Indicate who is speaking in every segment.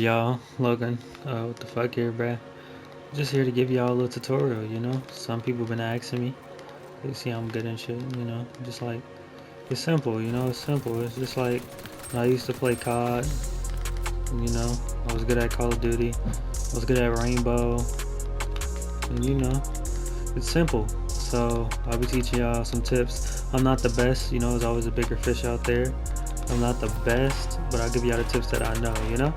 Speaker 1: y'all? Logan. What the fuck here, bruh? Just here to give y'all a little tutorial, you know? Some people been asking me. They see I'm good and shit, you know? Just like, it's simple, you know? It's simple. It's just like, I used to play COD, you know? I was good at Call of Duty. I was good at Rainbow. And you know, it's simple. So, I'll be teaching y'all some tips. I'm not the best, you know? There's always a bigger fish out there. I'm not the best, but I'll give y'all the tips that I know, you know?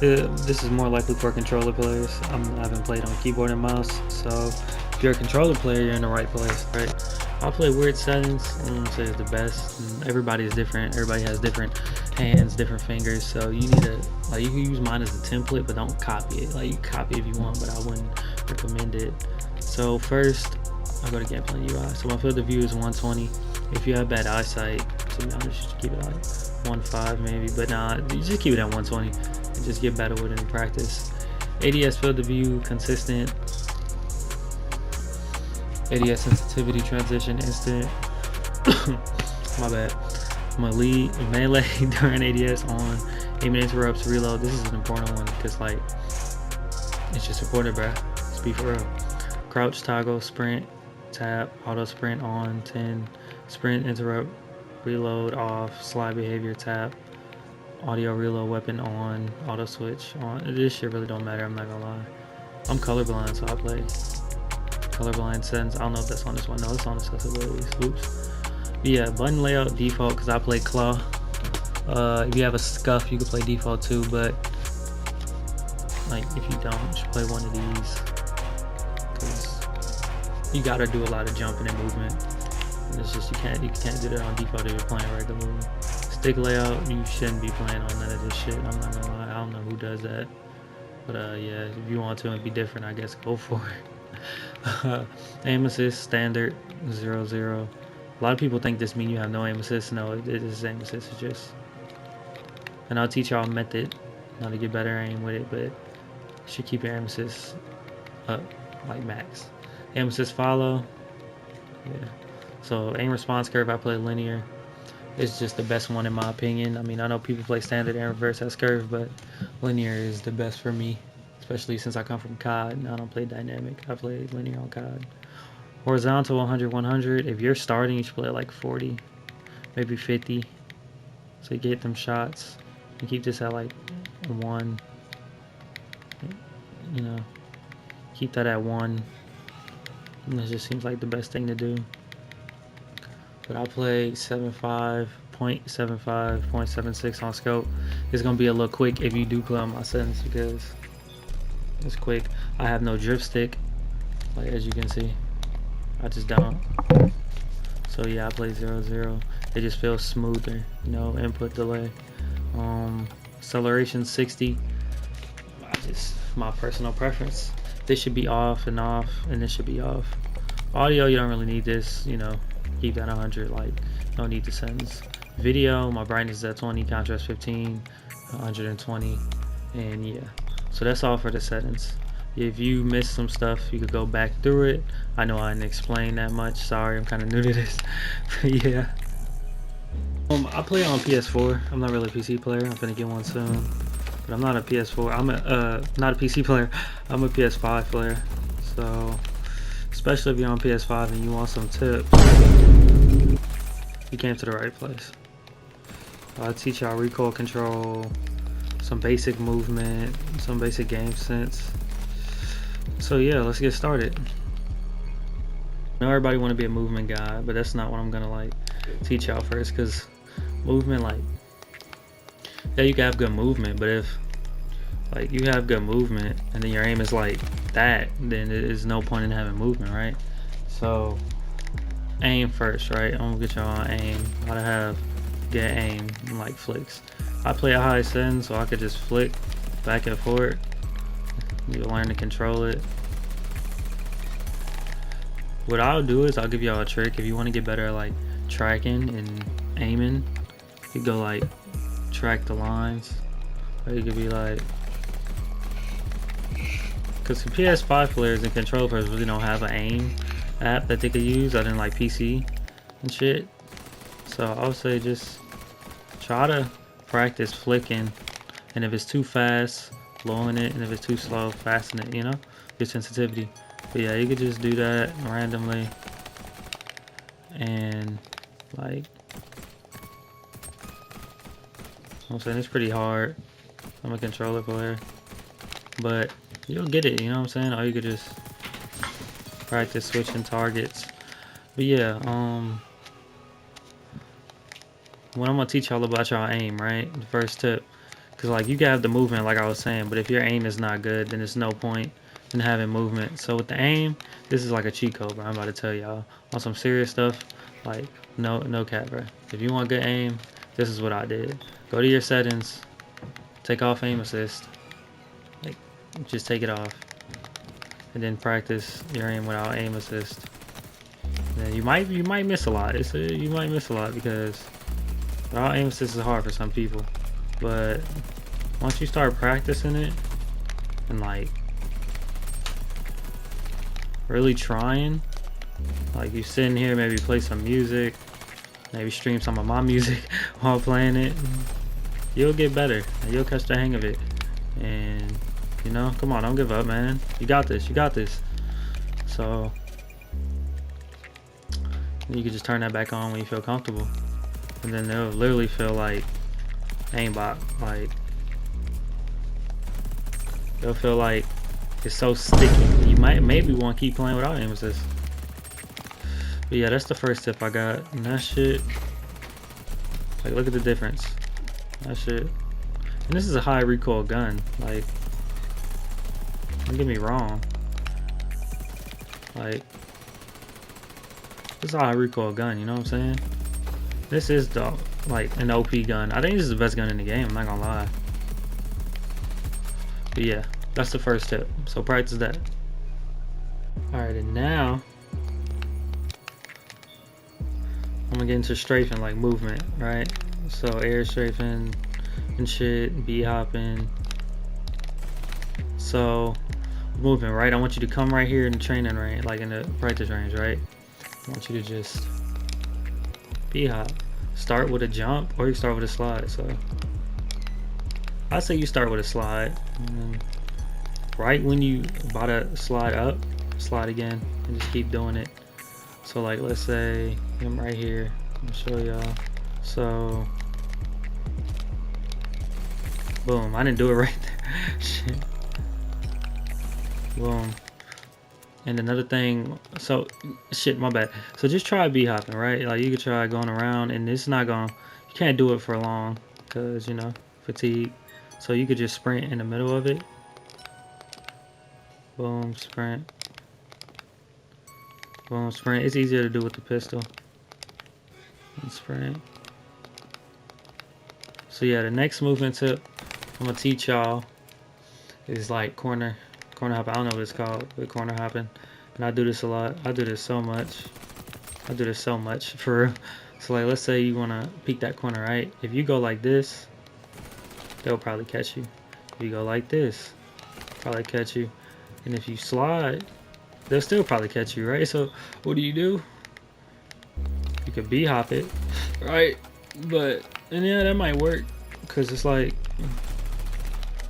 Speaker 1: This is more likely for controller players. I haven't played on keyboard and mouse, so if you're a controller player, you're in the right place, right? I play weird settings. I don't say it's the best. Everybody is different. Everybody has different hands, different fingers, so you need to, like, you can use mine as a template, but don't copy it. Like, you copy if you want, but I wouldn't recommend it. So first, I'll go to gameplay UI. So my field of view is 120. If you have bad eyesight, to be honest, you should keep it like 1.5 maybe, but nah, you just keep it at 120 and just get better with it in practice. ADS field of view consistent. ADS sensitivity transition instant. My bad. I'm gonna lead melee during ADS on aiming interrupts reload. This is an important one because like it's just important, bruh. Let's be for real. Crouch toggle sprint tap auto sprint on 10 sprint interrupt reload off slide behavior tap audio reload weapon on auto switch on. This shit really don't matter, I'm not gonna lie. I'm colorblind, so I play colorblind settings. I don't know if that's on this one. No, it's on accessibility. Oops. But yeah, button layout default because I play claw. If you have a scuff you can play default too, but like if you don't, you should play one of these because you gotta do a lot of jumping and movement. And it's just you can't do that on default if you're playing regularly. Stick layout, you shouldn't be playing on none of this shit. I'm not gonna lie, I don't know who does that, but yeah, if you want to and be different, I guess go for it. Aim assist standard 0-0. A lot of people think this means you have no aim assist. No, it is aim assist. It's just, and I'll teach y'all a method how to get better aim with it, but you should keep your aim assist up like max. Aim assist follow, yeah. So aim response curve, I play linear. It's just the best one in my opinion. I mean, I know people play standard and reverse S curve, but linear is the best for me, especially since I come from COD and I don't play dynamic. I play linear on COD. Horizontal 100-100. If you're starting, you should play like 40, maybe 50. So you get them shots. And keep this at like 1. You know, keep that at 1. And that just seems like the best thing to do. But I play 7.5, 0.75, 0.76 on scope. It's gonna be a little quick if you do play on my settings because it's quick. I have no drift stick, like as you can see. I just don't. So yeah, I play 0-0. It just feels smoother, you know, input delay. Acceleration 60. My personal preference. This should be off, and this should be off. Audio, you don't really need this, you know. Keep that 100, like, no need to settings. Video, my brightness is at 20, contrast 15, 120, and yeah. So that's all for the settings. If you missed some stuff, you could go back through it. I know I didn't explain that much. Sorry, I'm kind of new to this. But yeah. I play on PS4. I'm not really a PC player. I'm gonna get one soon. But I'm not a PS4. I'm not a PC player. I'm a PS5 player. So, especially if you're on PS5 and you want some tips, you came to the right place. I'll teach y'all recoil control, some basic movement, some basic game sense. So yeah, let's get started. I know everybody want to be a movement guy, but that's not what I'm gonna like teach y'all first, because movement, like, yeah, you can have good movement, but if like you have good movement and then your aim is like that, then there's no point in having movement, right? So aim first, right? I'm gonna get y'all on aim, how to have good aim and like flicks. I play a high setting so I could just flick back and forth. You learn to control it. What I'll do is I'll give y'all a trick. If you want to get better at like tracking and aiming, you go like track the lines, or you could be like, because the PS5 players and controller players really don't have an aim app that they could use other than like PC and shit. So I would say just try to practice flicking And if it's too fast, lowering it, and if it's too slow, fasten it, you know, your sensitivity. But yeah, you could just do that randomly, and like, I'm saying it's pretty hard. I'm a controller player, but you'll get it, you know what I'm saying? Or you could just practice switching targets. But yeah, what I'm gonna teach y'all about y'all aim, right? The first tip, because like you can have the movement like I was saying, but if your aim is not good, then there's no point in having movement. So with the aim, this is like a cheat code, bro. I'm about to tell y'all on some serious stuff. Like no cap, bro. If you want good aim, this is what I did. Go to your settings, take off aim assist, like just take it off, and then practice your aim without aim assist. And then you might miss a lot. You might miss a lot because without aim assist is hard for some people. But once you start practicing it and like really trying, like you sitting here, maybe play some music, maybe stream some of my music while playing it, you'll get better and you'll catch the hang of it. And you know, come on, don't give up, man. You got this, you got this. So you can just turn that back on when you feel comfortable, and then it'll literally feel like aimbot. Like it'll feel like it's so sticky. You might maybe want to keep playing without aim assist. But yeah, that's the first tip I got. And that shit, like, look at the difference. That shit. And this is a high recoil gun. Like, don't get me wrong. Like, this is a high recoil gun, you know what I'm saying? This is the, like, an OP gun. I think this is the best gun in the game, I'm not gonna lie. But yeah, that's the first tip. So practice that. Alright, and now I'm gonna get into strafing, like movement, right? So air strafing and shit, B hopping. So movement, right? I want you to come right here in the training range, like in the practice range, right? I want you to just B hop. Start with a jump, or you start with a slide. So I say you start with a slide. And right when you about to slide up, slide again, and just keep doing it. So like, let's say I'm right here. I'll show y'all. So boom, I didn't do it right there. Shit. Boom. And another thing, so shit, my bad. So just try B hopping, right? Like you could try going around, and it's not going, you can't do it for long because, you know, fatigue. So you could just sprint in the middle of it. Boom, sprint. Boom, sprint. It's easier to do with the pistol. And sprint. So yeah, the next movement tip I'm gonna teach y'all is like corner hopping. I don't know what it's called, but corner hopping. And I do this a lot. I do this so much. I do this so much for real. So like, let's say you wanna peek that corner, right? If you go like this, they'll probably catch you. If you go like this, probably catch you. And if you slide, they'll still probably catch you, right? So what do? You could B hop it, right? But, and yeah, that might work, because it's like,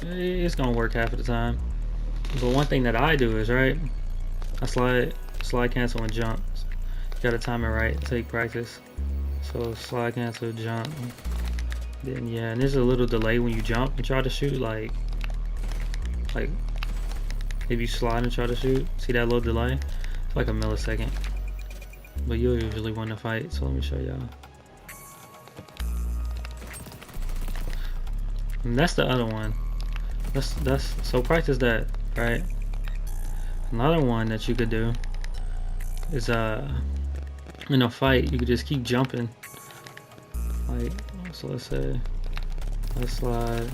Speaker 1: it's gonna work half of the time. But one thing that I do is, right, I slide cancel and jump. You gotta time it right, take practice. So slide cancel, jump. Then yeah, and there's a little delay when you jump and try to shoot, like if you slide and try to shoot, see that little delay? It's like a millisecond. But you'll usually win the fight, so let me show y'all. And that's the other one. That's so practice that, right? Another one that you could do is in a fight you could just keep jumping. Like, so let's say let's slide.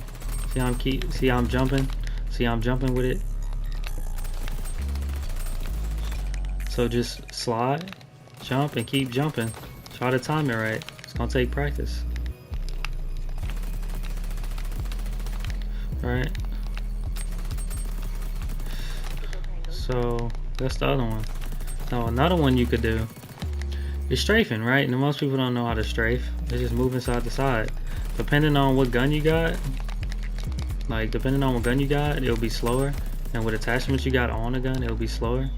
Speaker 1: See how I'm jumping? See how I'm jumping with it? So just slide, jump, and keep jumping. Try to time it right. It's gonna take practice. Right? So that's the other one. Now another one you could do is strafing, right? And most people don't know how to strafe. They just moving side to side. Depending on what gun you got, Like, depending on what gun you got, it'll be slower. And what attachments you got on the gun, it'll be slower.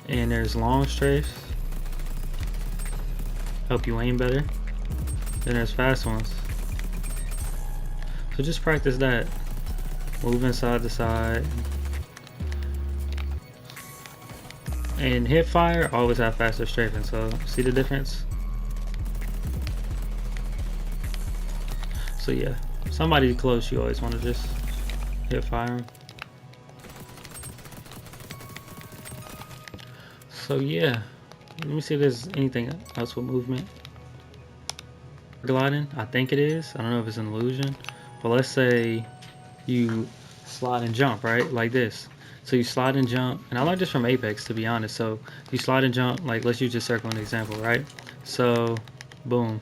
Speaker 1: And there's long strafes. Help you aim better. Then there's fast ones. So just practice that. Moving side to side. And hip fire always have faster strafing. So see the difference? So yeah, somebody close, you always want to just hip fire them. So yeah, let me see if there's anything else with movement. Gliding, I think it is. I don't know if it's an illusion, but let's say you slide and jump, right? Like this. So you slide and jump, and I learned this from Apex, to be honest. So you slide and jump, like let's use just circle an example, right? So boom,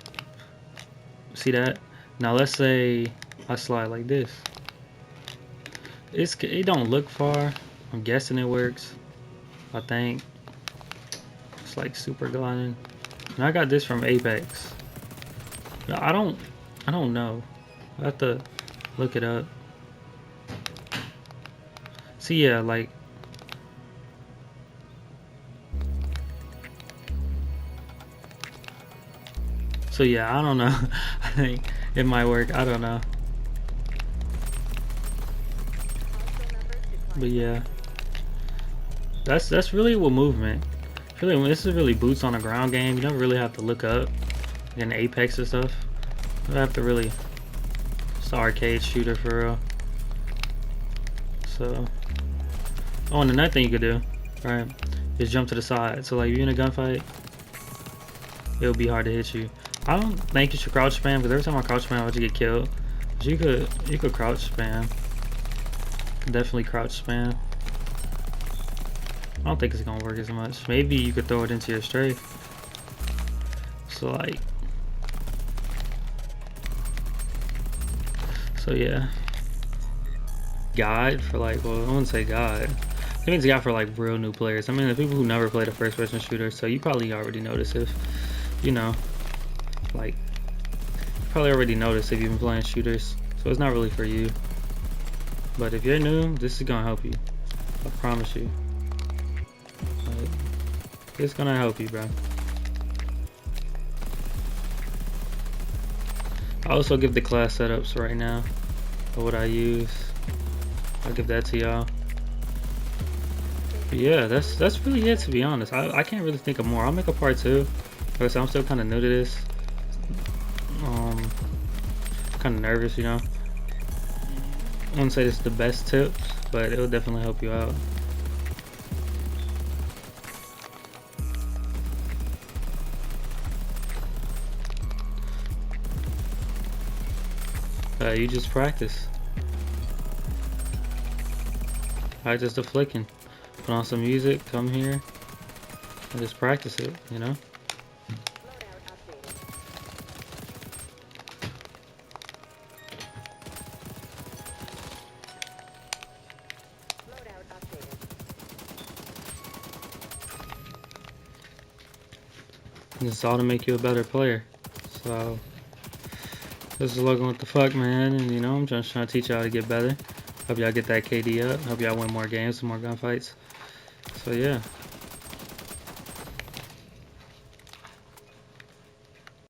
Speaker 1: see that? Now let's say I slide like this. It don't look far. I'm guessing it works. I think it's like super gliding. And I got this from Apex. I don't know. I have to look it up. See, yeah, like so yeah, I don't know. I think it might work. I don't know. But yeah, that's really what movement. Really, this is really boots on the ground game. You don't really have to look up in Apex and stuff. You have to really. It's an arcade shooter for real. So, oh, and another thing you could do, right, is jump to the side. So like, if you're in a gunfight, it'll be hard to hit you. I don't think you should crouch spam, because every time I crouch spam, I just get killed. But you could crouch spam. Definitely crouch spam. I don't think it's gonna work as much. Maybe you could throw it into your strafe. So like, so yeah. Guide for like, well, I wouldn't say guide. I think it's a guide for like real new players. I mean, the people who never played a first-person shooter. So you probably already noticed if, you know, like, you probably already noticed if you've been playing shooters. So it's not really for you. But if you're new, this is gonna help you. I promise you. Like, it's gonna help you, bro. I also give the class setups right now of what I use. I'll give that to y'all. But yeah, that's really it, to be honest. I can't really think of more. I'll make a part 2 because I'm still kind of new to this. Kind of nervous, you know. I wouldn't say this is the best tips, but it'll definitely help you out. You just practice. I just a flicking. Put on some music, come here, and just practice it, you know? This is all to make you a better player. So this is Logan What the Fuck, man, and you know, I'm just trying to teach y'all how to get better. Hope y'all get that KD up. Hope y'all win more games and more gunfights. So yeah.